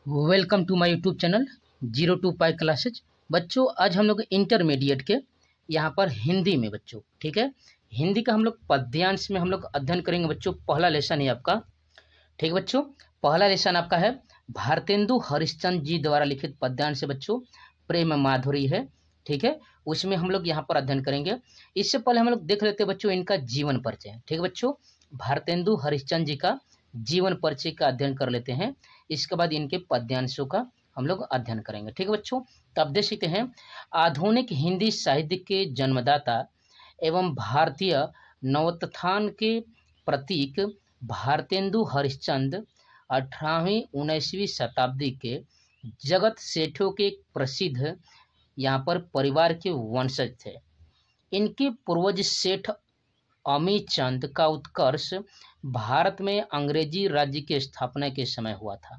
Welcome to my YouTube channel 02 pi classes. बच्चों आज हम लोग इंटरमीडिएट के यहाँ पर हिंदी में बच्चों, ठीक है, हिंदी का हम लोग पद्यांश में हम लोग अध्ययन करेंगे बच्चों। पहला लेसन है आपका, ठीक है बच्चों। पहला लेसन आपका है भारतेंदु हरिश्चंद्र जी द्वारा लिखित पद्यांश है बच्चों, प्रेम माधुरी है, ठीक है। उसमें हम लोग यहाँ पर अध्ययन करेंगे। इससे पहले हम लोग देख लेते हैं बच्चों इनका जीवन परिचय, ठीक है बच्चों। भारतेंदु हरिश्चंद्र जी का जीवन परिचय का अध्ययन कर लेते हैं। इसके बाद इनके पद्यांशों का हम लोग अध्ययन करेंगे, ठीक है बच्चों। तो आप देख सकते हैं आधुनिक हिंदी साहित्य के जन्मदाता एवं भारतीय नवोत्थान के प्रतीक भारतेंदु हरिश्चंद्र 18वीं 19वीं शताब्दी के जगत सेठों के प्रसिद्ध यहाँ पर परिवार के वंशज थे। इनके पूर्वज सेठ अमीचंद का उत्कर्ष भारत में अंग्रेजी राज्य की स्थापना के समय हुआ था।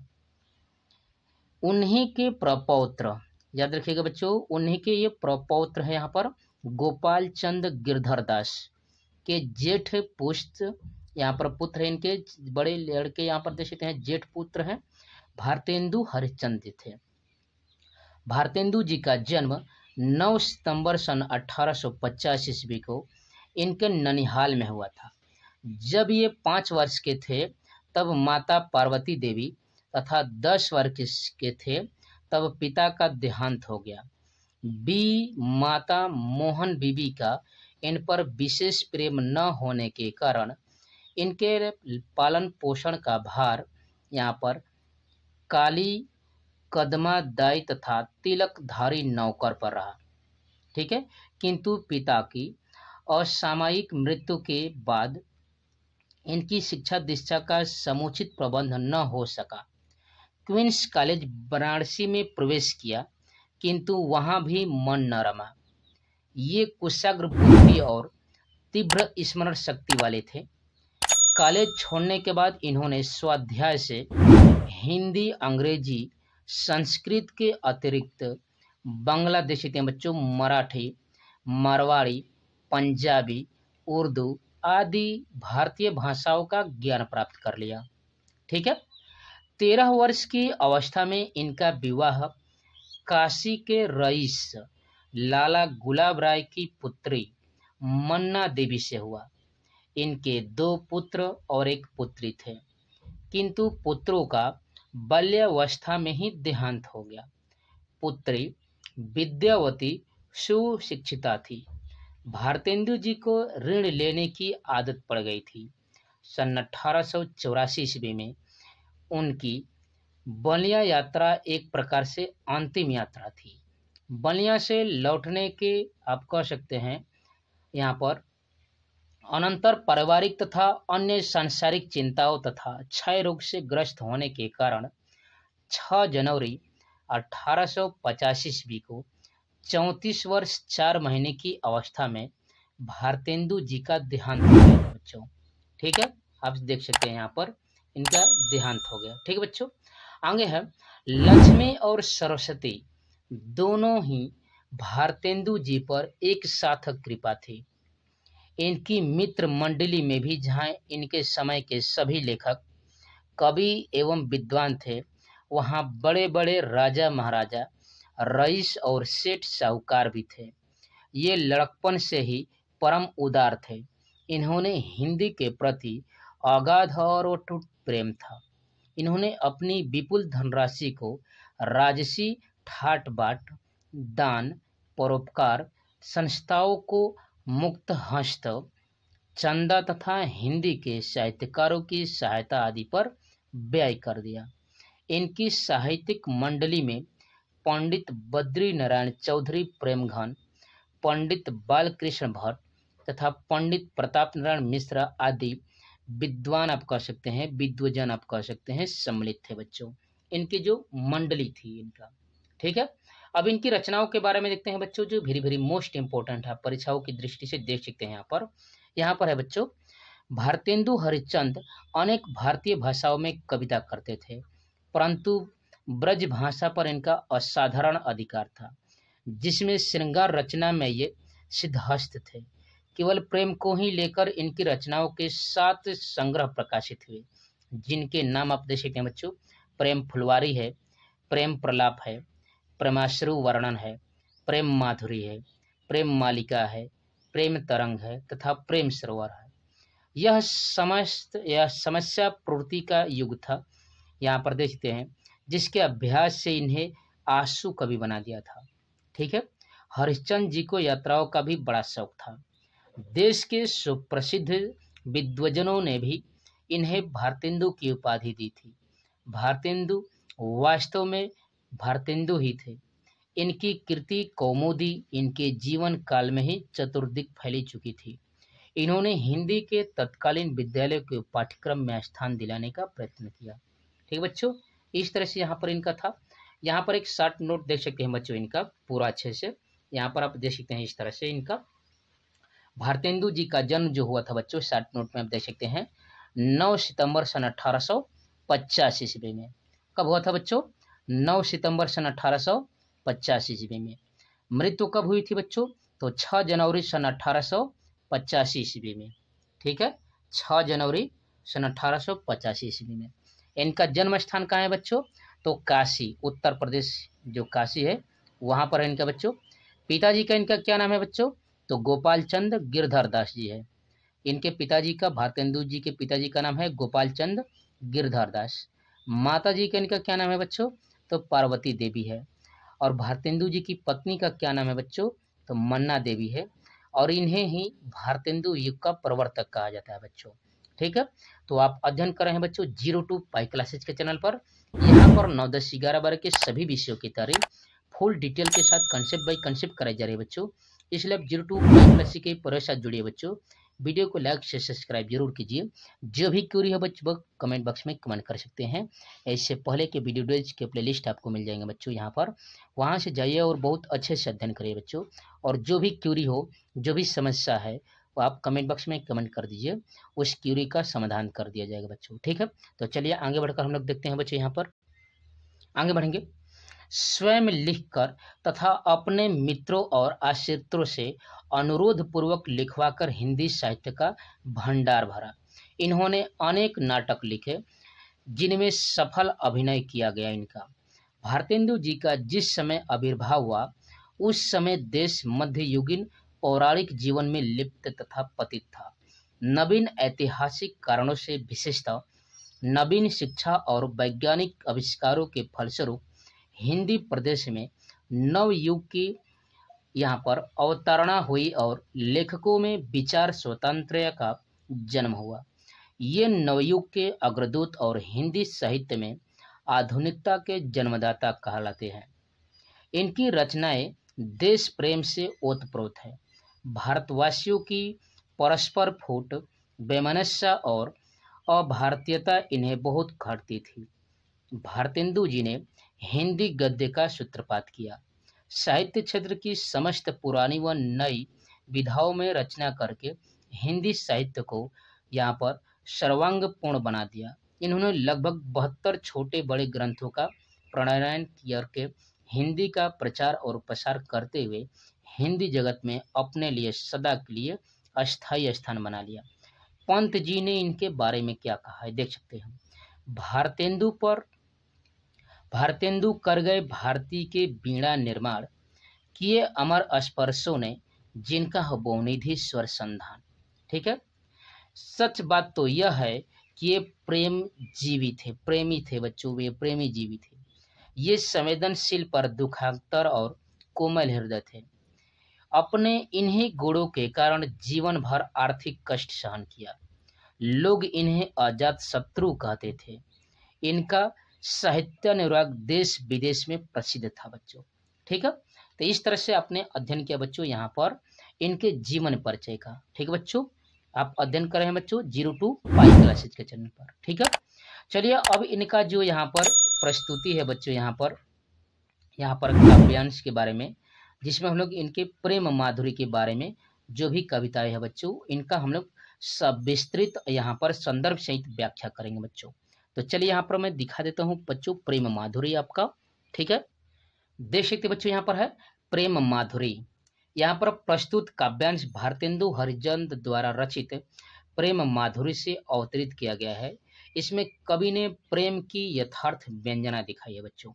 उन्हीं के प्रपौत्र, याद रखिएगा बच्चों, उन्हीं के ये प्रपौत्र है यहाँ पर गोपाल चंद गिरधर दास के जेठ पुत्र, यहाँ पर पुत्र है इनके बड़े लड़के, यहाँ पर देख सकते हैं जेठ पुत्र हैं भारतेंदु हरिश्चंद्र थे। भारतेंदु जी का जन्म 9 सितंबर सन 1850 ईस्वी को इनके ननिहाल में हुआ था। जब ये 5 वर्ष के थे तब माता पार्वती देवी तथा 10 वर्ष के थे तब पिता का देहांत हो गया। माता मोहन बीबी का इन पर विशेष प्रेम न होने के कारण इनके पालन पोषण का भार यहाँ पर काली कदमा दाई तथा तिलकधारी नौकर पर रहा, ठीक है। किंतु पिता की असामयिक मृत्यु के बाद इनकी शिक्षा दीक्षा का समुचित प्रबंध न हो सका। क्वींस कॉलेज वाराणसी में प्रवेश किया किंतु वहां भी मन न रमा। ये कुशाग्र बुद्धि और तीव्र स्मरण शक्ति वाले थे। कॉलेज छोड़ने के बाद इन्होंने स्वाध्याय से हिंदी, अंग्रेजी, संस्कृत के अतिरिक्त बांग्लादेशी के बच्चों मराठी, मारवाड़ी, पंजाबी, उर्दू आदि भारतीय भाषाओं का ज्ञान प्राप्त कर लिया, ठीक है। 13 वर्ष की अवस्था में इनका विवाह काशी के रईस लाला गुलाब राय की पुत्री मन्ना देवी से हुआ। इनके 2 पुत्र और 1 पुत्री थे, किंतु पुत्रों का बाल्यावस्था में ही देहांत हो गया। पुत्री विद्यावती सुशिक्षिता थी। भारतेंदु जी को ऋण लेने की आदत पड़ गई थी। सन 1884 ईस्वी में उनकी बलिया यात्रा एक प्रकार से अंतिम यात्रा थी। बलिया से लौटने के आप कह सकते हैं यहाँ पर अनंतर पारिवारिक तथा अन्य सांसारिक चिंताओं तथा क्षय रोग से ग्रस्त होने के कारण 6 जनवरी 1885 ईस्वी को 34 वर्ष 4 महीने की अवस्था में भारतेंदु जी का देहांत हो गया था बच्चों, ठीक है। आप देख सकते हैं यहाँ पर इनका देहांत हो गया, ठीक है बच्चों। आगे है लक्ष्मी और सरस्वती दोनों ही भारतेंदु जी पर एक साथ कृपा थी। इनकी मित्र मंडली में भी जहाँ इनके समय के सभी लेखक, कवि एवं विद्वान थे, वहाँ बड़े बड़े राजा महाराजा, रईस और सेठ साहूकार भी थे। ये लड़कपन से ही परम उदार थे। इन्होंने हिंदी के प्रति अगाध और अटूट प्रेम था। इन्होंने अपनी विपुल धनराशि को राजसी ठाट बाट, दान, परोपकार, संस्थाओं को मुक्त हस्त, चंदा तथा हिंदी के साहित्यकारों की सहायता आदि पर व्यय कर दिया। इनकी साहित्यिक मंडली में पंडित बद्री नारायण चौधरी प्रेमघन, पंडित बालकृष्ण भट्ट तथा पंडित प्रताप नारायण मिश्रा आदि विद्वान आप कह सकते हैं, विद्वजन आप कह सकते हैं, सम्मिलित थे बच्चों। इनकी जो मंडली थी इनका, ठीक है। अब इनकी रचनाओं के बारे में देखते हैं बच्चों, जो वेरी वेरी मोस्ट इंपॉर्टेंट है, परीक्षाओं की दृष्टि से देख सकते हैं। यहाँ पर है बच्चों, भारतेंदु हरिश्चंद्र अनेक भारतीय भाषाओं में कविता करते थे, परंतु ब्रज भाषा पर इनका असाधारण अधिकार था, जिसमें श्रृंगार रचना में ये सिद्धहस्त थे। केवल प्रेम को ही लेकर इनकी रचनाओं के 7 संग्रह प्रकाशित हुए, जिनके नाम आप देख सकते हैं बच्चों, प्रेम फुलवारी है, प्रेम प्रलाप है, प्रेमाश्रु वर्णन है, प्रेम माधुरी है, प्रेम मालिका है, प्रेम तरंग है तथा प्रेम सरोवर है। यह समस्या पूर्ति का युग था, यहाँ पर देखते हैं, जिसके अभ्यास से इन्हें आंसू कवि बना दिया था। ठीक है। हरिश्चंद्र जी को यात्राओं का भी बड़ा शौक था। देश के सुप्रसिद्ध विद्वजनों ने भी इन्हें भारतेंदु की उपाधि दी थी। भारतेंदु वास्तव में भारतेंदु ही थे। इनकी कृति कौमुदी इनके जीवन काल में ही चतुर्दिक फैली चुकी थी। इन्होंने हिंदी के तत्कालीन विद्यालय के पाठ्यक्रम में स्थान दिलाने का प्रयत्न किया। ठीक बच्चों, इस तरह से यहाँ पर इनका था। यहाँ पर एक शॉर्ट नोट देख सकते हैं बच्चों इनका पूरा अच्छे से। यहाँ पर आप देख सकते हैं इस तरह से इनका भारतेंदु जी का जन्म जो हुआ था बच्चों, शॉर्ट नोट में आप देख सकते हैं 9 सितंबर सन 1885 ईस्वी में। कब हुआ था बच्चों? 9 सितंबर सन 1885 ईस्वी में। मृत्यु कब हुई थी बच्चों? तो 6 जनवरी सन 1885 ईस्वी में। ठीक है, 6 जनवरी सन 1885 ईस्वी में। इनका जन्म स्थान कहाँ है बच्चों? तो काशी, उत्तर प्रदेश जो काशी है वहाँ पर है इनका बच्चों। पिताजी का इनका क्या नाम है बच्चों? तो गोपाल चंद गिरधर दास जी है। इनके पिताजी का, भारतेंदु जी के पिताजी का नाम है गोपाल चंद गिरधर दास। माता जी का इनका क्या नाम है बच्चों? तो पार्वती देवी है। और भारतेंदु जी की पत्नी का क्या नाम है बच्चों? तो मन्ना देवी है। और इन्हें ही भारतेंदु युग का प्रवर्तक कहा जाता है बच्चों। ठीक है, तो आप अध्ययन कर रहे हैं बच्चों 02 पाई क्लासेज के चैनल पर। यहाँ पर 9, 10, 11, 12 के सभी विषयों की तैयारी फुल डिटेल के साथ कंसेप्ट बाई कंसेप्ट कराई जा रही है बच्चों। इसलिए आप 02 पाई क्लासेज के पूरे साथ जुड़िए बच्चों। वीडियो को लाइक से सब्सक्राइब जरूर कीजिए। जो भी क्यूरी हो बच्चों कमेंट बॉक्स में कमेंट कर सकते हैं। इससे पहले के वीडियोज के प्लेलिस्ट आपको मिल जाएंगे बच्चों यहाँ पर, वहाँ से जाइए और बहुत अच्छे से अध्ययन करिए बच्चों। और जो भी क्यूरी हो, जो भी समस्या है, वो आप कमेंट बॉक्स में कमेंट कर दीजिए, उस क्यूरी का समाधान कर दिया जाएगा बच्चों। ठीक है, तो चलिए आगे बढ़कर हम लोग देखते हैं बच्चों। यहाँ पर आगे बढ़ेंगे। स्वयं लिखकर तथा अपने मित्रों और आश्रितों से अनुरोध पूर्वक लिखवाकर हिंदी साहित्य का भंडार भरा। इन्होंने अनेक नाटक लिखे जिनमें सफल अभिनय किया गया। इनका भारतेंदु जी का जिस समय आविर्भाव हुआ उस समय देश मध्ययुगीन पौराणिक जीवन में लिप्त तथा पतित था। नवीन ऐतिहासिक कारणों से, विशेषतः नवीन शिक्षा और वैज्ञानिक आविष्कारों के फलस्वरूप हिंदी प्रदेश में नव युग की यहाँ पर अवतारणा हुई और लेखकों में विचार स्वतंत्रता का जन्म हुआ। ये नवयुग के अग्रदूत और हिंदी साहित्य में आधुनिकता के जन्मदाता कहलाते हैं। इनकी रचनाएं देश प्रेम से ओतप्रोत है। भारतवासियों की परस्पर फूट, वैमनस्य और अभारतीयता इन्हें बहुत खटती थी। भारतेंदु जी ने हिंदी गद्य का सूत्रपात किया। साहित्य क्षेत्र की समस्त पुरानी व नई विधाओं में रचना करके हिंदी साहित्य को यहाँ पर सर्वांगपूर्ण बना दिया। इन्होंने लगभग 72 छोटे बड़े ग्रंथों का प्रणयन करके हिंदी का प्रचार और प्रसार करते हुए हिंदी जगत में अपने लिए सदा के लिए अस्थायी स्थान बना लिया। पंत जी ने इनके बारे में क्या कहा है देख सकते हैं। भारतेंदु कर गए भारती के बीड़ा निर्माण, किए अमर स्पर्शों ने जिनका हो निधि स्वर संधान। ठीक है, सच बात तो यह है कि ये प्रेमी थे बच्चों, ये प्रेमी जीवी थे। ये संवेदनशील पर दुखांतर और कोमल हृदय थे। अपने इन्हीं गुणों के कारण जीवन भर आर्थिक कष्ट सहन किया। लोग इन्हें अजात शत्रु कहते थे। इनका साहित्य निर्वाह देश विदेश में प्रसिद्ध था बच्चों। ठीक है, तो इस तरह से आपने अध्ययन किया बच्चों यहाँ पर इनके जीवन परिचय का। ठीक है बच्चों, आप अध्ययन कर रहे हैं बच्चों 02 पाई क्लासेज के चैनल पर। ठीक है, चलिए अब इनका जो यहाँ पर प्रस्तुति है बच्चों, यहाँ पर काव्यांश के बारे में, जिसमें हम लोग इनके प्रेम माधुरी के बारे में जो भी कविताएं है बच्चों, इनका हम लोग सब विस्तृत यहाँ पर संदर्भ सहित व्याख्या करेंगे बच्चों। तो चलिए यहाँ पर मैं दिखा देता हूँ बच्चों प्रेम माधुरी आपका। ठीक है, देख सकते बच्चों यहाँ पर है प्रेम माधुरी। यहाँ पर प्रस्तुत काव्यांश भारतेंदु हरिश्चंद्र द्वारा रचित प्रेम माधुरी से अवतरित किया गया है। इसमें कवि ने प्रेम की यथार्थ व्यंजना दिखाई है बच्चों।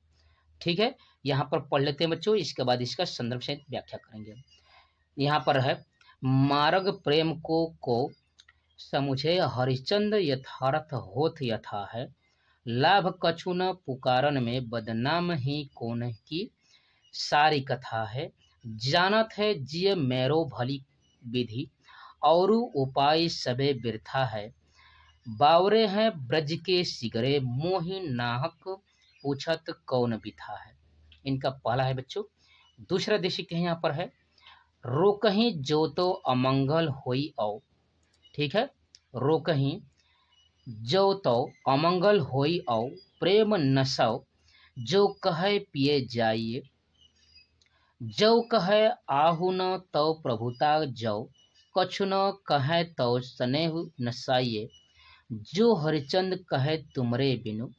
ठीक है, यहाँ पर पढ़ लेते हैं बच्चों, इसके बाद इसका संदर्भ सहित व्याख्या करेंगे। यहाँ पर है, मार्ग प्रेम को समुझे हरिचंद यथार्थ होत यथा है, लाभ कछु न पुकारन में बदनाम ही कौन की सारी कथा है, जानत है जिय मेरो भली विधि और उपाय सबे बिरथा है, बावरे हैं ब्रज के सिगरे मोहि नाहक पूछत कौन बिथा है। इनका पहला है बच्चों। दूसरा देशी के यहाँ पर है, रोकहीं जो तो अमंगल होई औ, ठीक है, रोकहीं जो तो अमंगल होई औ, प्रेम नसौ जो कहे पिए जाइए, जो कहे आहु न तो प्रभुता जो, कछु न कहे तो स्नेह नसाइए, जो हरिचंद कहे तुमरे बिनु,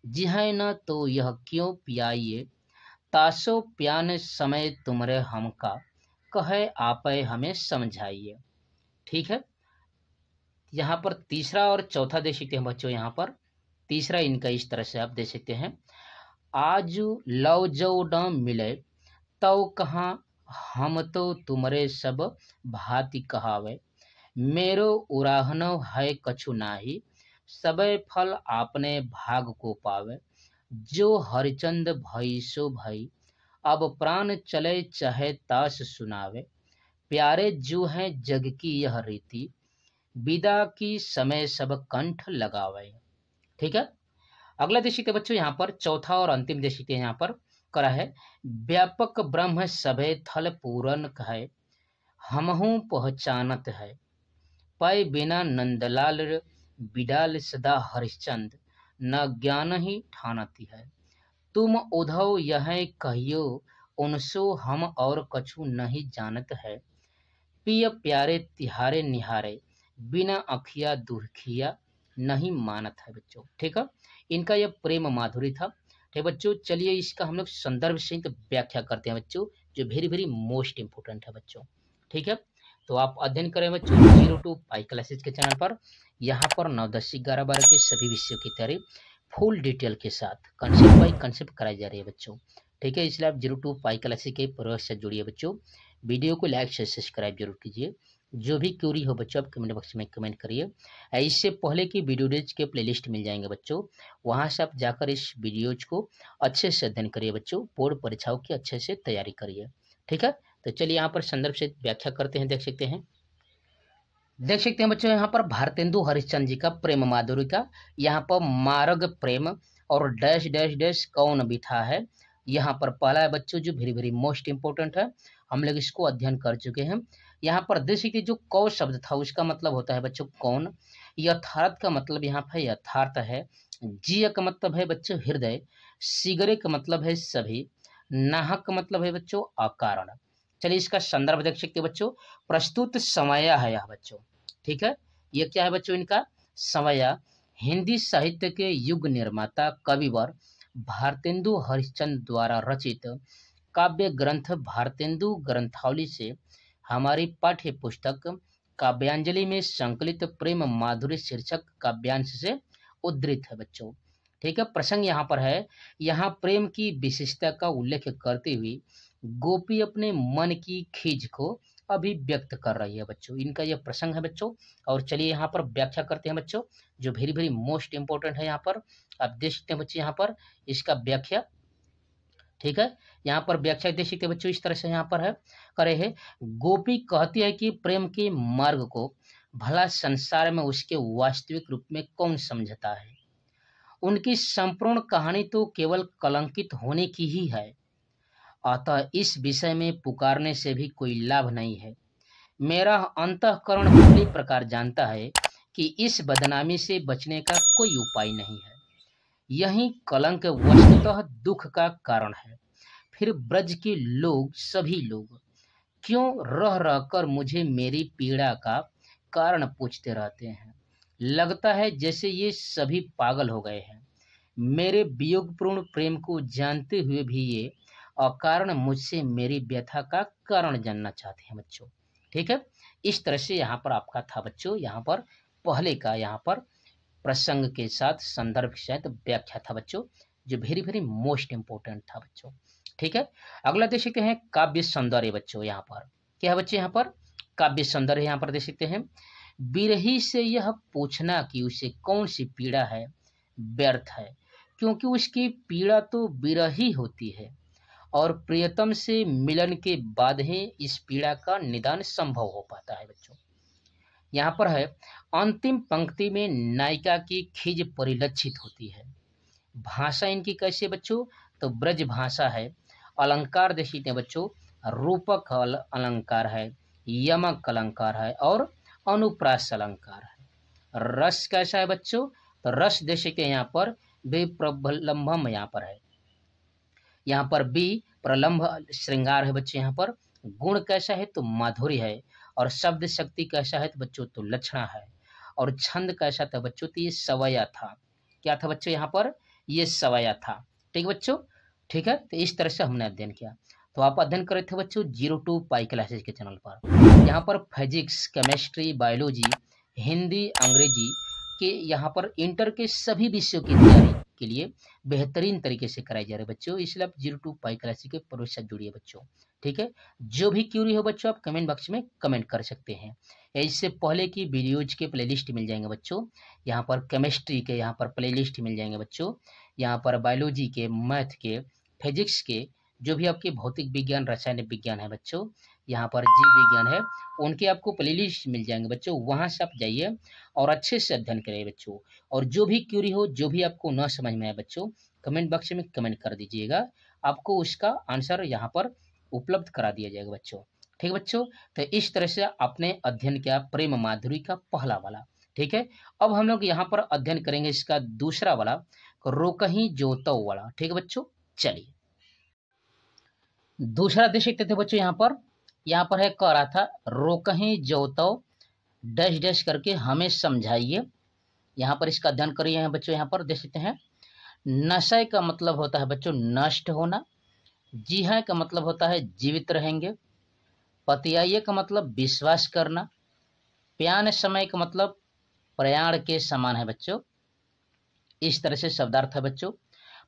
जिह न तो यह क्यों पियाइए, तासो प्यान समय तुमरे हमका, कहे आपे हमें समझाइए। ठीक है, यहाँ पर तीसरा और चौथा दे सकते हैं बच्चों। यहाँ पर तीसरा इनका इस तरह से आप दे सकते हैं, आज लव जो न मिले तो कहाँ, हम तो तुमरे सब भांति कहावे, मेरो उराहन है कछु नाही, सबे फल आपने भाग को पावे, जो हरिचंद भई सो भई, अब प्राण चले चाहे तास सुनावे, प्यारे जो हैं जग की यह रीति, विदा की समय सब कंठ लगावे। ठीक है, अगला देश के बच्चों यहाँ पर चौथा और अंतिम देश के यहाँ पर करा है, व्यापक ब्रह्म सभे थल पूरन है, हमहू पहचानत है, पाए बिना नंदलाल बिडाल सदा हरिश्चंद, न ज्ञान ही ठानती है, तुम उधव यह कहियो उनसो हम और कछु नहीं जानत है, पिय प्यारे तिहारे निहारे, बिना अखिया दुखिया नहीं मानत है बच्चों। ठीक है, इनका यह प्रेम माधुरी था। ठीक बच्चों, चलिए इसका हम लोग संदर्भ सहित व्याख्या करते हैं बच्चों, जो वेरी वेरी मोस्ट इंपोर्टेंट है बच्चों। ठीक है, तो आप अध्ययन करें बच्चों 02 पाई क्लासेज के चैनल पर। यहाँ पर 9, 10, 11, 12 के सभी विषयों की तैयारी फुल डिटेल के साथ कंसेप्ट बाई कंसेप्ट कराई जा रही है बच्चों। ठीक है, इसलिए आप 02 पाई क्लासेज के परिवार से जुड़िए बच्चों। वीडियो को लाइक से सब्सक्राइब जरूर कीजिए। जो भी क्यूरी हो बच्चों आप कमेंट बॉक्स में कमेंट करिए। इससे पहले की वीडियोज के प्लेलिस्ट मिल जाएंगे बच्चों, वहां से आप जाकर इस वीडियोज को अच्छे से अध्ययन करिए बच्चों, बोर्ड परीक्षाओं की अच्छे से तैयारी करिए। ठीक है, तो चलिए यहाँ पर संदर्भ से व्याख्या करते हैं। देख सकते हैं बच्चों, यहाँ पर भारतेंदु हरिश्चंद्र जी का प्रेम माधुरी का, यहाँ पर मार्ग प्रेम और डैश डैश डैश कौन बिठा है। यहाँ पर पहला है बच्चों जो वेरी वेरी मोस्ट इंपोर्टेंट है, हम लोग इसको अध्ययन कर चुके हैं। यहाँ पर देख कि जो कौ शब्द था उसका मतलब होता है बच्चों कौन, यथार्थ का मतलब यहाँ पर यथार्थ है, जीय का मतलब है बच्चों हृदय, सिगरे का मतलब है सभी, नाहक का मतलब है बच्चों अकारण। चलिए इसका संदर्भ देख सकते हैं बच्चों, प्रस्तुत समया है यह बच्चों। ठीक है, ये क्या है बच्चों, इनका समया हिंदी साहित्य के युग निर्माता कविवर भारतेंदु हरिश्चंद्र द्वारा रचित काव्य ग्रंथ भारतेंदु ग्रंथावली से हमारी पाठ्य पुस्तक काव्यांजलि में संकलित प्रेम माधुरी शीर्षक काव्यांश से उद्धृत है बच्चों। ठीक है, प्रसंग यहाँ पर है, यहाँ प्रेम की विशिष्टता का उल्लेख करते हुए गोपी अपने मन की खींच को अभिव्यक्त कर रही है बच्चों। इनका यह प्रसंग है बच्चों। और चलिए यहाँ पर व्याख्या करते हैं बच्चों, जो वेरी वेरी मोस्ट इंपोर्टेंट है। यहाँ पर आप देख सकते हैं बच्चे, यहाँ पर इसका व्याख्या। ठीक है, यहाँ पर व्याख्या देख सकते हैं बच्चों, इस तरह से यहाँ पर है करे है, गोपी कहती है कि प्रेम के मार्ग को भला संसार में उसके वास्तविक रूप में कौन समझता है, उनकी संपूर्ण कहानी तो केवल कलंकित होने की ही है, अतः इस विषय में पुकारने से भी कोई लाभ नहीं है। मेरा अंतःकरण पूरी प्रकार जानता है कि इस बदनामी से बचने का कोई उपाय नहीं है, यही कलंक वस्तुतः दुख का कारण है। फिर ब्रज के लोग सभी लोग क्यों रह रहकर मुझे मेरी पीड़ा का कारण पूछते रहते हैं, लगता है जैसे ये सभी पागल हो गए हैं। मेरे वियोगपूर्ण प्रेम को जानते हुए भी ये अकारण मुझसे मेरी व्यथा का कारण जानना चाहते हैं बच्चों। ठीक है, इस तरह से यहाँ पर आपका था बच्चों, यहाँ पर पहले का यहाँ पर प्रसंग के साथ संदर्भ के साथ व्याख्या था बच्चों। जो वेरी वेरी मोस्ट इंपोर्टेंट था बच्चों। ठीक है, अगला देख सकते हैं काव्य सौंदर्य बच्चों। यहाँ पर क्या है बच्चे, यहाँ पर काव्य सौंदर्य यहाँ पर देख सकते हैं, बिरही से यह पूछना कि उसे कौन सी पीड़ा है व्यर्थ है, क्योंकि उसकी पीड़ा तो बिरही होती है और प्रियतम से मिलन के बाद ही इस पीड़ा का निदान संभव हो पाता है बच्चों। यहाँ पर है अंतिम पंक्ति में नायिका की खिज परिलक्षित होती है। भाषा इनकी कैसी है बच्चों, तो ब्रज भाषा है। अलंकार देखते हैं बच्चों, रूपक अलंकार है, यमक अलंकार है और अनुप्रास अलंकार है। रस कैसा है बच्चों, तो रस देख सकते हैं यहाँ पर वे प्रलंबम यहाँ पर है, यहाँ पर बी प्रलंब श्रृंगार है बच्चे। यहाँ पर गुण कैसा है, तो माधुर्य है और शब्द शक्ति कैसा है तो बच्चों, तो लक्षणा है। और छंद कैसा था बच्चों, तो ये सवया था। क्या था बच्चों, यहाँ पर ये सवया था। ठीक बच्चों, ठीक है, तो इस तरह से हमने अध्ययन किया। तो आप अध्ययन कर रहे थे बच्चों 02 पाई क्लासेज के चैनल पर। यहाँ पर फिजिक्स, केमिस्ट्री, बायोलॉजी, हिंदी, अंग्रेजी के यहाँ पर इंटर के सभी विषयों की तैयारी के लिए बेहतरीन तरीके से कराई जा रही है बच्चों। इसलिए आप 02 पाई क्लासेज के प्रोजेक्ट से जुड़िए बच्चों। ठीक है, जो भी क्यूरी हो बच्चों आप कमेंट बॉक्स में कमेंट कर सकते हैं। इससे पहले की वीडियोज के प्लेलिस्ट मिल जाएंगे बच्चों। यहाँ पर केमिस्ट्री के यहाँ पर प्लेलिस्ट मिल जाएंगे बच्चों। यहाँ पर बायोलॉजी के, मैथ के, फिजिक्स के, जो भी आपके भौतिक विज्ञान, रासायनिक विज्ञान है बच्चों, यहाँ पर जीव विज्ञान है, उनके आपको प्लेलिस्ट मिल जाएंगे बच्चों। वहाँ से आप जाइए और अच्छे से अध्ययन करिए बच्चों। और जो भी क्यूरी हो, जो भी आपको न समझ में आए बच्चों, कमेंट बॉक्स में कमेंट कर दीजिएगा, आपको उसका आंसर यहाँ पर उपलब्ध करा दिया जाएगा बच्चों। ठीक है बच्चों, तो इस तरह से आपने अध्ययन किया प्रेम माधुरी का पहला वाला। ठीक है, अब हम लोग यहाँ पर अध्ययन करेंगे इसका दूसरा वाला, रोकहीं जोतव वाला। ठीक है बच्चों, चलिए दूसरा देख सकते थे बच्चों। यहाँ पर है कह रहा था रोकहीं जोतव डैश डैश करके हमें समझाइए। यहाँ पर इसका अध्ययन करिए हैं बच्चों। यहाँ पर देख सकते हैं नशय का मतलब होता है बच्चों नष्ट होना, जी हाँ का मतलब होता है जीवित रहेंगे, पतियाइए का मतलब विश्वास करना, प्यान समय का मतलब प्रयाण के समान है बच्चों। इस तरह से शब्दार्थ है बच्चों।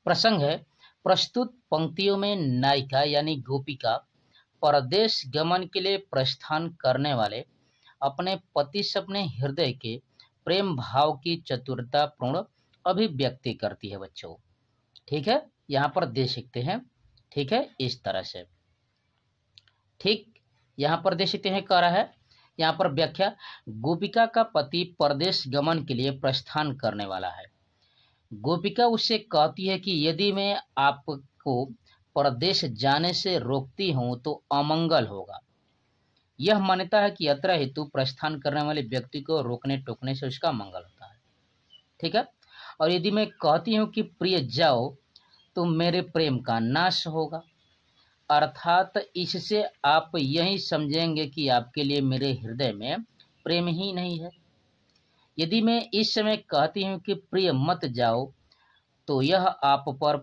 प्रसंग है प्रस्तुत पंक्तियों में नायिका यानी गोपिका परदेश गमन के लिए प्रस्थान करने वाले अपने पति से अपने हृदय के प्रेम भाव की चतुरता पूर्ण अभिव्यक्ति करती है बच्चों। ठीक है, यहाँ पर देख सकते हैं। ठीक है, इस तरह से। ठीक, यहाँ पर देख सकते हैं कह रहा है यहाँ पर व्याख्या, गोपिका का पति परदेश गमन के लिए प्रस्थान करने वाला है। गोपिका उससे कहती है कि यदि मैं आपको परदेश जाने से रोकती हूं तो अमंगल होगा। यह मान्यता है कि यात्रा हेतु प्रस्थान करने वाले व्यक्ति को रोकने टोकने से उसका मंगल होता है। ठीक है, और यदि मैं कहती हूं कि प्रिय जाओ तो मेरे प्रेम का नाश होगा, अर्थात इससे आप यही समझेंगे कि आपके लिए मेरे हृदय में प्रेम ही नहीं है। यदि मैं इस समय कहती हूं कि प्रिय मत जाओ तो यह आप पर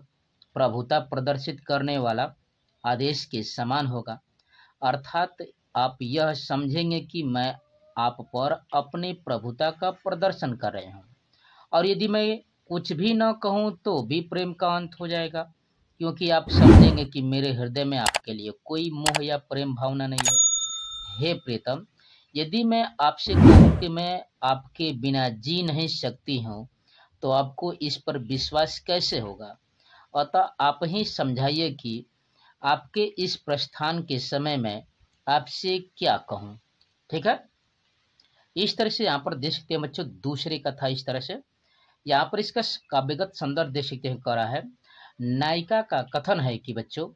प्रभुता प्रदर्शित करने वाला आदेश के समान होगा, अर्थात आप यह समझेंगे कि मैं आप पर अपनी प्रभुता का प्रदर्शन कर रहे हूँ। और यदि मैं कुछ भी न कहूँ तो भी प्रेम का अंत हो जाएगा, क्योंकि आप समझेंगे कि मेरे हृदय में आपके लिए कोई मोह या प्रेम भावना नहीं है। हे प्रीतम, यदि मैं आपसे कहूँ कि मैं आपके बिना जी नहीं सकती हूँ तो आपको इस पर विश्वास कैसे होगा। अतः आप ही समझाइए कि आपके इस प्रस्थान के समय में आपसे क्या कहूँ। ठीक है, इस तरह से यहाँ पर देख सकते हैं बच्चों दूसरे का था। इस तरह से यहाँ पर इसका काव्यगत संदर्भ देख सकते हैं, कह रहा है नायिका का कथन है कि बच्चों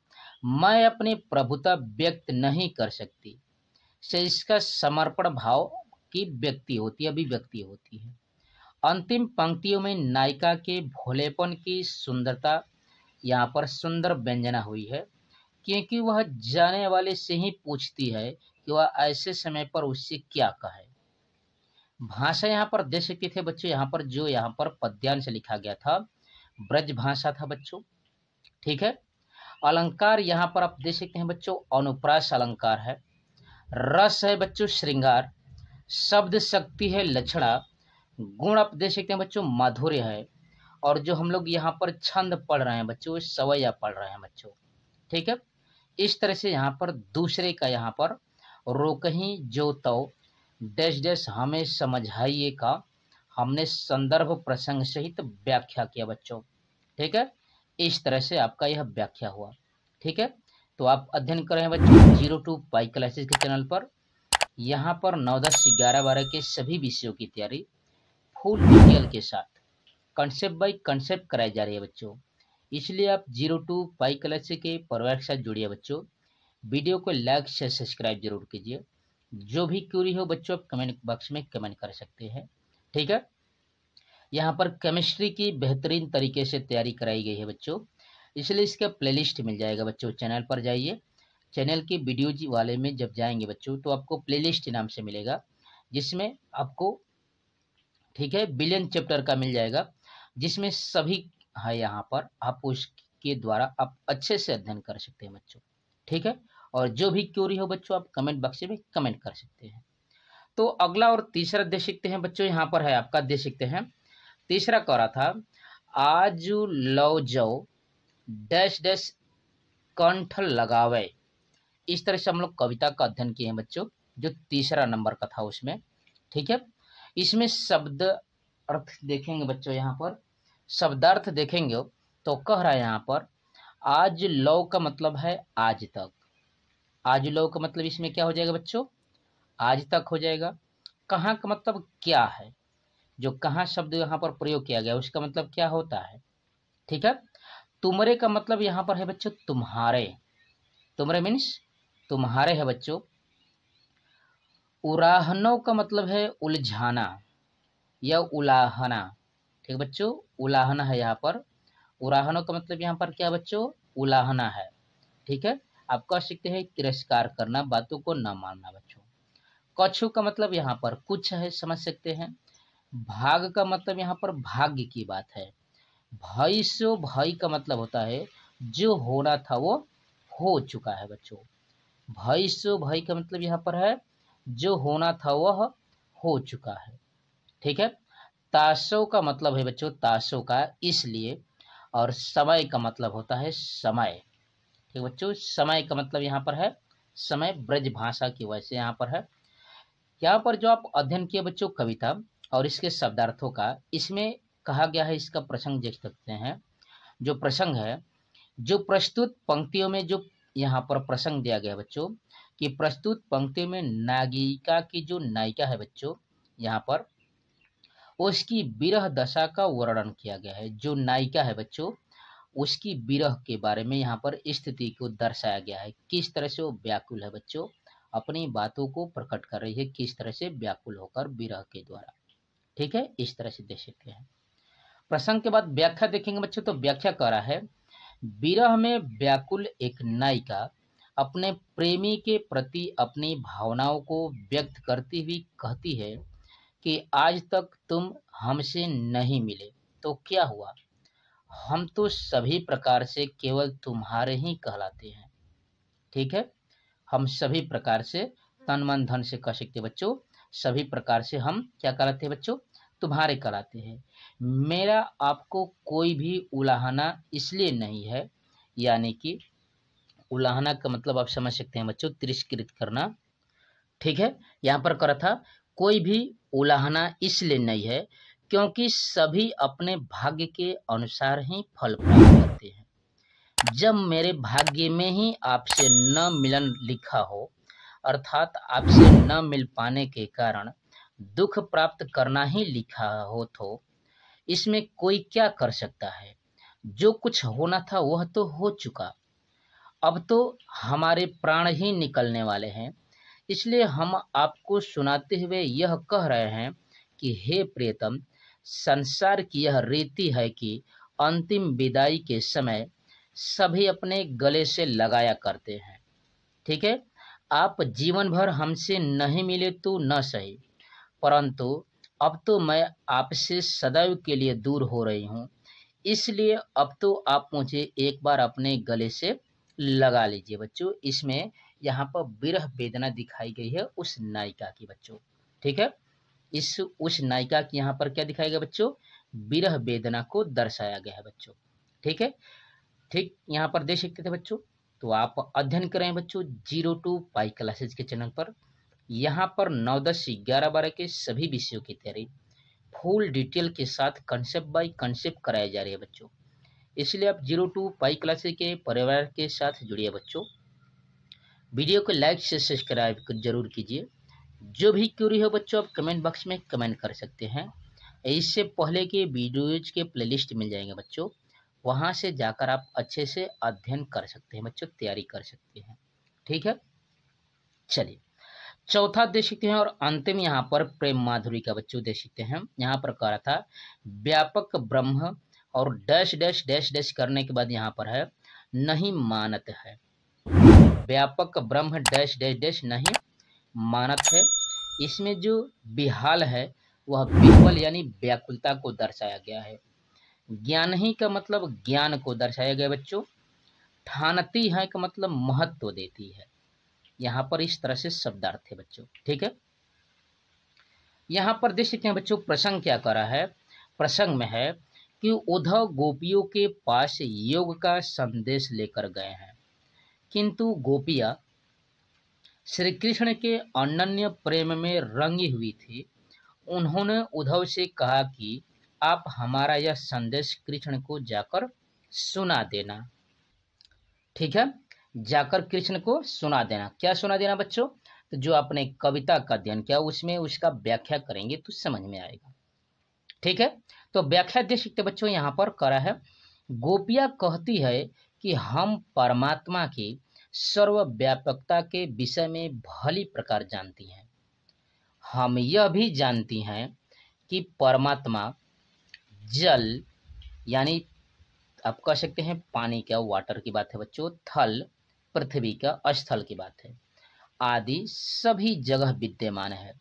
मैं अपनी प्रभुता व्यक्त नहीं कर सकती, से इसका समर्पण भाव की व्यक्ति होती है, अभिव्यक्ति होती है। अंतिम पंक्तियों में नायिका के भोलेपन की सुंदरता यहाँ पर सुंदर व्यंजना हुई है, क्योंकि वह जाने वाले से ही पूछती है कि वह ऐसे समय पर उससे क्या कहे। भाषा यहाँ पर देख सकते थे बच्चों, यहाँ पर जो यहाँ पर पद्यांश लिखा गया था ब्रज भाषा था बच्चों। ठीक है, अलंकार यहाँ पर आप देख सकते हैं बच्चों अनुप्रास अलंकार है, रस है बच्चों श्रृंगार, शब्द शक्ति है लक्षणा, गुण आप देख सकते हैं बच्चों माधुर्य है, और जो हम लोग यहाँ पर छंद पढ़ रहे हैं बच्चों, सवैया पढ़ रहे हैं बच्चों। ठीक है, इस तरह से यहाँ पर दूसरे का यहाँ पर रोकहीं जो तो डैश डैश हमें समझाइए का हमने संदर्भ प्रसंग सहित व्याख्या किया बच्चों। ठीक है, इस तरह से आपका यह व्याख्या हुआ। ठीक है, तो आप अध्ययन कर रहे हैं बच्चों 02 पाई क्लासेस के चैनल पर। यहाँ पर 9, 10, 11, 12 के सभी विषयों की तैयारी फुल डिटेल के साथ कंसेप्ट बाय कंसेप्ट कराई जा रही है बच्चों। इसलिए आप 02 पाई क्लासेस के परिवार के साथ जुड़िए बच्चों। वीडियो को लाइक से सब्सक्राइब जरूर कीजिए। जो भी क्वेरी हो बच्चों आप कमेंट बॉक्स में कमेंट कर सकते हैं। ठीक है, यहाँ पर केमिस्ट्री की बेहतरीन तरीके से तैयारी कराई गई है बच्चों, इसलिए इसका प्लेलिस्ट मिल जाएगा बच्चों। चैनल पर जाइए, चैनल के वीडियो वाले में जब जाएंगे बच्चों तो आपको प्लेलिस्ट नाम से मिलेगा, जिसमें आपको ठीक है बिलियन चैप्टर का मिल जाएगा, जिसमें सभी है। यहाँ पर आप उसके द्वारा आप अच्छे से अध्ययन कर सकते हैं बच्चों। ठीक है, और जो भी क्वेरी हो बच्चों आप कमेंट बॉक्स में कमेंट कर सकते हैं। तो अगला और तीसरा देख सकते हैं बच्चों, यहाँ पर है आपका देख सकते हैं। तीसरा कह रहा था आज लव जाओ डैश डैश कंठ लगावे। इस तरह से हम लोग कविता का अध्ययन किए हैं बच्चों, जो तीसरा नंबर का था उसमें। ठीक है, इसमें शब्द अर्थ देखेंगे बच्चों, यहाँ पर शब्दार्थ देखेंगे तो कह रहा है यहाँ पर आज लव का मतलब है आज तक। आज लव का मतलब इसमें क्या हो जाएगा बच्चों, आज तक हो जाएगा। कहाँ का मतलब क्या है, जो कहाँ शब्द यहाँ पर प्रयोग किया गया उसका मतलब क्या होता है। ठीक है, तुमरे का मतलब यहाँ पर है बच्चों तुम्हारे। तुमरे मीन्स तुम्हारे है बच्चों। उराहनों का मतलब है उलझाना या उलाहना। ठीक है बच्चों, उलाहना है यहाँ पर। उराहनों का मतलब यहाँ पर क्या बच्चों, उलाहना है। ठीक है, आप कह सकते हैं तिरस्कार करना, बातों को न मानना बच्चों। कछु का मतलब यहाँ पर कुछ है, समझ सकते हैं। भाग का मतलब यहाँ पर भाग्य की बात है। भय से भय का मतलब होता है जो होना था वो हो चुका है बच्चों। भय से भय का मतलब यहाँ पर है जो होना था वह हो चुका है। ठीक है, तासो का मतलब है बच्चों तासो का इसलिए, और समय का मतलब होता है समय। ठीक बच्चों, समय का मतलब यहाँ पर है समय, ब्रज भाषा की वजह से यहाँ पर है। यहाँ पर जो आप अध्ययन किए बच्चों कविता और इसके शब्दार्थों का, इसमें कहा गया है, इसका प्रसंग देख सकते हैं। जो प्रसंग है, जो प्रस्तुत पंक्तियों में जो यहाँ पर प्रसंग दिया गया बच्चों, कि प्रस्तुत पंक्तियों में नायिका की जो नायिका है बच्चों, यहाँ पर उसकी विरह दशा का वर्णन किया गया है। जो नायिका है बच्चों उसकी विरह के बारे में यहाँ पर स्थिति को दर्शाया गया है, किस तरह से वो व्याकुल है बच्चों, अपनी बातों को प्रकट कर रही है, किस तरह से व्याकुल होकर विरह के द्वारा। ठीक है, इस तरह से देख सकते हैं। प्रसंग के बाद व्याख्या देखेंगे बच्चों, तो व्याख्या कर रहा है विरह में व्याकुल एक नायिका अपने प्रेमी के प्रति अपनी भावनाओं को व्यक्त करती हुई कहती है कि आज तक तुम हमसे नहीं मिले तो क्या हुआ, हम तो सभी प्रकार से केवल तुम्हारे ही कहलाते हैं। ठीक है, हम सभी प्रकार से तन मन धन से कह सकते बच्चों, सभी प्रकार से हम क्या कहलाते हैं बच्चों, तुम्हारे कहलाते हैं। मेरा आपको कोई भी उलाहना इसलिए नहीं है, यानी कि उलाहना का मतलब आप समझ सकते हैं बच्चों तिरस्कृत करना। ठीक है, यहाँ पर करा था कोई भी उलाहना इसलिए नहीं है क्योंकि सभी अपने भाग्य के अनुसार ही फल प्राप्त करते हैं। जब मेरे भाग्य में ही आपसे न मिलन लिखा हो, अर्थात आपसे न मिल पाने के कारण दुख प्राप्त करना ही लिखा हो, तो इसमें कोई क्या कर सकता है। जो कुछ होना था वह तो हो चुका, अब तो हमारे प्राण ही निकलने वाले हैं। इसलिए हम आपको सुनाते हुए यह कह रहे हैं कि हे प्रियतम, संसार की यह रीति है कि अंतिम विदाई के समय सभी अपने गले से लगाया करते हैं। ठीक है, आप जीवन भर हमसे नहीं मिले तो न सही, परंतु अब तो मैं आपसे सदैव के लिए दूर हो रही हूँ, इसलिए अब तो आप मुझे एक बार अपने गले से लगा लीजिए बच्चों। इसमें यहाँ पर विरह वेदना दिखाई गई है उस नायिका की बच्चों। ठीक है, इस उस नायिका की यहाँ पर क्या दिखाई गया बच्चों, विरह वेदना को दर्शाया गया है बच्चों। ठीक है, ठीक यहाँ पर देख सकते थे बच्चों। तो आप अध्ययन करें बच्चों 02 पाई क्लासेज के चैनल पर। यहाँ पर 9, 10, 11, 12 के सभी विषयों की तैयारी फुल डिटेल के साथ कंसेप्ट बाय कंसेप्ट कराई जा रही है बच्चों। इसलिए आप 02 पाई क्लासेज के परिवार के साथ जुड़िए बच्चों। वीडियो को लाइक से सब्सक्राइब जरूर कीजिए। जो भी क्यूरी हो बच्चों, आप कमेंट बॉक्स में कमेंट कर सकते हैं। इससे पहले के वीडियोज के प्लेलिस्ट मिल जाएंगे बच्चों, वहां से जाकर आप अच्छे से अध्ययन कर सकते हैं बच्चों, तैयारी कर सकते हैं। ठीक है, चलिए चौथा देख सकते हैं और अंतिम यहाँ पर प्रेम माधुरी का बच्चों देख सकते हैं। यहाँ पर कह रहा था व्यापक ब्रह्म और डैश डैश डैश डैश करने के बाद यहाँ पर है नहीं मानत है। व्यापक ब्रह्म डैश डैश डैश नहीं मानत है। इसमें जो विहाल है वह विह्वल यानी व्याकुलता को दर्शाया गया है। ज्ञान ही का मतलब ज्ञान को दर्शाया गया बच्चों। ठानती है का मतलब महत्व देती है। यहाँ पर इस तरह से शब्दार्थ है बच्चों। ठीक है, यहाँ पर देख सकते हैं बच्चों प्रसंग क्या कर रहा है। प्रसंग में है कि उद्धव गोपियों के पास योग का संदेश लेकर गए हैं, किंतु गोपियां श्री कृष्ण के अनन्य प्रेम में रंगी हुई थी। उन्होंने उद्धव से कहा कि आप हमारा यह संदेश कृष्ण को जाकर सुना देना। ठीक है, जाकर कृष्ण को सुना देना। क्या सुना देना बच्चों? तो जो आपने कविता का अध्ययन किया उसमें उसका व्याख्या करेंगे तो समझ में आएगा। ठीक है, तो व्याख्या देख सकते बच्चों यहाँ पर करा है। गोपियां कहती है कि हम परमात्मा की सर्वव्यापकता के विषय में भली प्रकार जानती हैं। हम यह भी जानती हैं कि परमात्मा जल यानी आप कह सकते हैं पानी का, वाटर की बात है बच्चों, थल पृथ्वी का, स्थल की बात है, आदि सभी जगह विद्यमान है।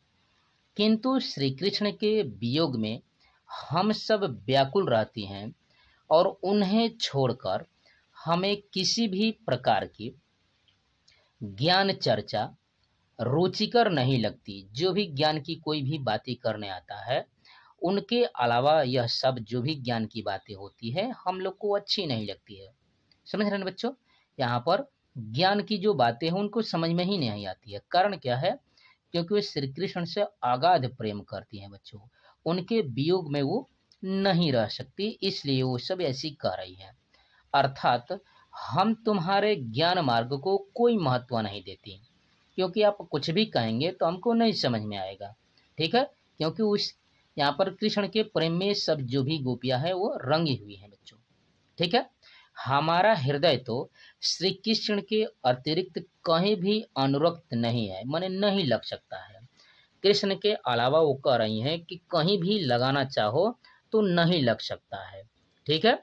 किंतु श्री कृष्ण के वियोग में हम सब व्याकुल रहती हैं और उन्हें छोड़कर हमें किसी भी प्रकार की ज्ञान चर्चा रुचिकर नहीं लगती। जो भी ज्ञान की कोई भी बातें करने आता है, उनके अलावा यह सब जो भी ज्ञान की बातें होती है हम लोग को अच्छी नहीं लगती है। समझ रहे हैं बच्चों? यहाँ पर ज्ञान की जो बातें हैं उनको समझ में ही नहीं आती है। कारण क्या है? क्योंकि वे श्री कृष्ण से अगाध प्रेम करती हैं बच्चों। उनके वियोग में वो नहीं रह सकती, इसलिए वो सब ऐसी कह रही है। अर्थात हम तुम्हारे ज्ञान मार्ग को कोई महत्व नहीं देती, क्योंकि आप कुछ भी कहेंगे तो हमको नहीं समझ में आएगा। ठीक है, क्योंकि उस यहाँ पर कृष्ण के प्रेम में सब जो भी गोपियां है वो रंगी हुई है बच्चों। ठीक है, हमारा हृदय तो श्री कृष्ण के अतिरिक्त कहीं भी अनुरक्त नहीं है, माने नहीं लग सकता है। कृष्ण के अलावा वो कह रही हैं कि कहीं भी लगाना चाहो तो नहीं लग सकता है। ठीक है,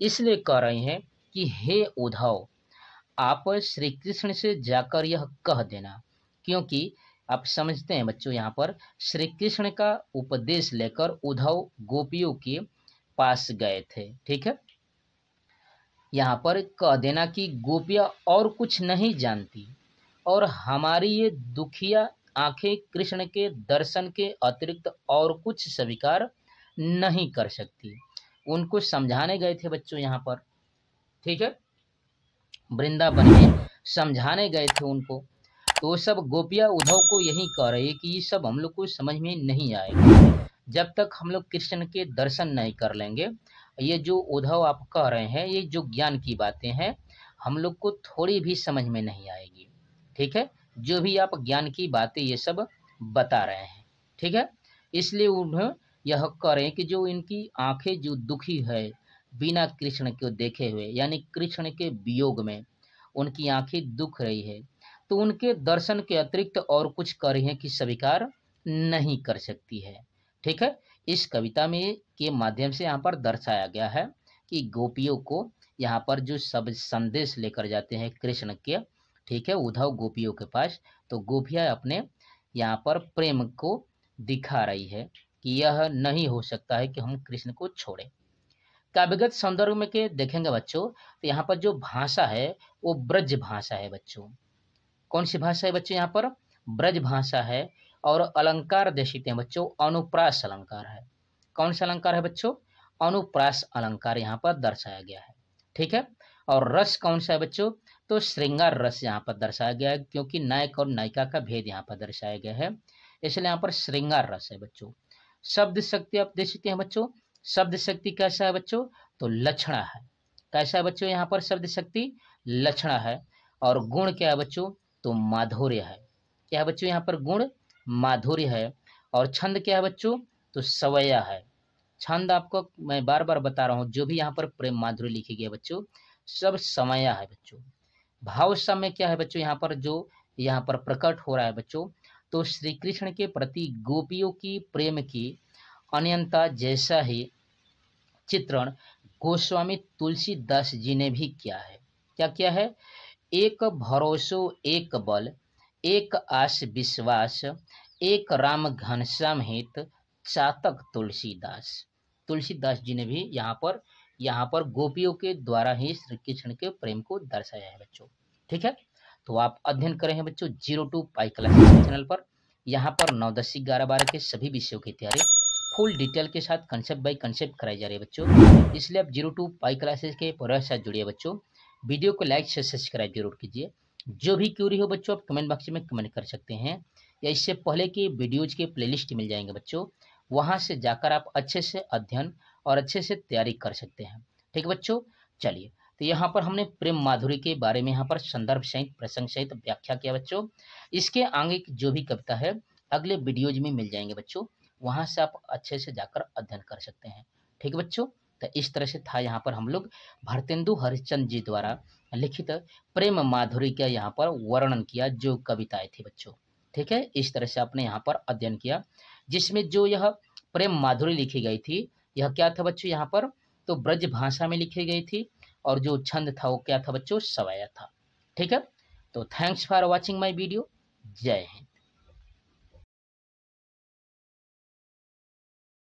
इसलिए कह रही हैं कि हे उद्धव, आप श्री कृष्ण से जाकर यह कह देना। क्योंकि आप समझते हैं बच्चों, यहाँ पर श्री कृष्ण का उपदेश लेकर उद्धव गोपियों के पास गए थे। ठीक है, यहाँ पर कह देना कि गोपियां और कुछ नहीं जानती और हमारी ये दुखिया आंखें कृष्ण के दर्शन के अतिरिक्त और कुछ स्वीकार नहीं कर सकती। उनको समझाने गए थे बच्चों यहाँ पर। ठीक है, वृंदावन में समझाने गए थे उनको। तो सब गोपियां उद्धव को यही कह रही कि ये सब हम लोग को समझ में नहीं आएगा जब तक हम लोग कृष्ण के दर्शन नहीं कर लेंगे। ये जो उद्धव आप कह रहे हैं, ये जो ज्ञान की बातें हैं हम लोग को थोड़ी भी समझ में नहीं आएगी। ठीक है, जो भी आप ज्ञान की बातें ये सब बता रहे हैं। ठीक है, इसलिए उन्हें यह कह रहे हैं कि जो इनकी आंखें जो दुखी है बिना कृष्ण को देखे हुए, यानी कृष्ण के वियोग में उनकी आंखें दुख रही है, तो उनके दर्शन के अतिरिक्त और कुछ कर रही है कि स्वीकार नहीं कर सकती है। ठीक है, इस कविता में के माध्यम से यहाँ पर दर्शाया गया है कि गोपियों को यहाँ पर जो सब संदेश लेकर जाते हैं कृष्ण के, ठीक है, उद्धव गोपियों के पास, तो गोपियाँ अपने यहाँ पर प्रेम को दिखा रही है कि यह नहीं हो सकता है कि हम कृष्ण को छोड़ें। काव्यगत संदर्भ में के देखेंगे बच्चों, तो यहाँ पर जो भाषा है वो ब्रज भाषा है बच्चों। कौन सी भाषा है बच्चों? यहाँ पर ब्रज भाषा है। और अलंकार देख सकते हैं बच्चों, अनुप्रास अलंकार है। कौन सा अलंकार है बच्चों? अनुप्रास अलंकार यहाँ पर दर्शाया गया है। ठीक है, और रस कौन सा है बच्चों, तो श्रृंगार रस यहाँ पर दर्शाया गया है, क्योंकि नायक और नायिका का भेद यहाँ पर दर्शाया गया है, इसलिए यहाँ पर श्रृंगार रस है बच्चों। शब्द शक्ति आप देख सकते हैं बच्चों, शब्द शक्ति कैसा है बच्चों, तो लक्षणा है। कैसा है बच्चों, यहाँ पर शब्द शक्ति लक्षणा है। और गुण क्या है बच्चों, तो माधुर्य है। क्या है बच्चों, यहाँ पर गुण माधुर्य है। और छंद क्या है बच्चों, तो सवैया है। छंद आपको मैं बार बार बता रहा हूँ, जो भी यहाँ पर प्रेम माधुर्य लिखी गई है बच्चों, सब सवैया है बच्चों। भाव समय क्या है बच्चों, यहाँ पर जो यहाँ पर प्रकट हो रहा है बच्चों, तो श्री कृष्ण के प्रति गोपियों की प्रेम की अनंतता जैसा ही चित्रण गोस्वामी तुलसीदास जी ने भी किया है। क्या किया है, एक भरोसो एक बल, एक आस विश्वास, एक राम घनश्याम हित, चातक तुलसीदास। तुलसीदास जी ने भी यहाँ पर गोपियों के द्वारा ही श्री कृष्ण के प्रेम को दर्शाया है बच्चों। ठीक है, तो आप अध्ययन कर रहे हैं बच्चों 02 पाई क्लासेस चैनल पर। यहाँ पर 9, 10, 11, 12 के सभी विषयों की तैयारी फुल डिटेल के साथ कंसेप्ट बाय कंसेप्ट कराई जा रही है बच्चों, इसलिए आप 02 पाई क्लासेस के पूरे साथ जुड़िए बच्चों। वीडियो को लाइक से सब्सक्राइब जरूर कीजिए। जो भी क्यूरी हो बच्चों आप कमेंट बॉक्स में कमेंट कर सकते हैं, या इससे पहले की वीडियोज के प्लेलिस्ट मिल जाएंगे बच्चों, वहां से जाकर आप अच्छे से अध्ययन और अच्छे से तैयारी कर सकते हैं। ठीक है बच्चों, चलिए, तो यहाँ पर हमने प्रेम माधुरी के बारे में यहाँ पर संदर्भ सहित प्रसंग सहित व्याख्या किया बच्चों। इसके आगे की जो भी कविता है अगले वीडियोज में मिल जाएंगे बच्चों, वहां से आप अच्छे से जाकर अध्ययन कर सकते हैं। ठीक है बच्चों, तो इस तरह से था यहाँ पर हम लोग भारतेंदु हरिश्चंद्र जी द्वारा लिखित प्रेम माधुरी का यहाँ पर वर्णन किया जो कविताएं थी बच्चों। ठीक है, इस तरह से आपने यहाँ पर अध्ययन किया, जिसमें जो यह प्रेम माधुरी लिखी गई थी यह क्या था बच्चों, यहाँ पर तो ब्रज भाषा में लिखी गई थी, और जो छंद था वो क्या था बच्चों, सवैया था। ठीक है, तो thanks for watching my video. जय हिंद।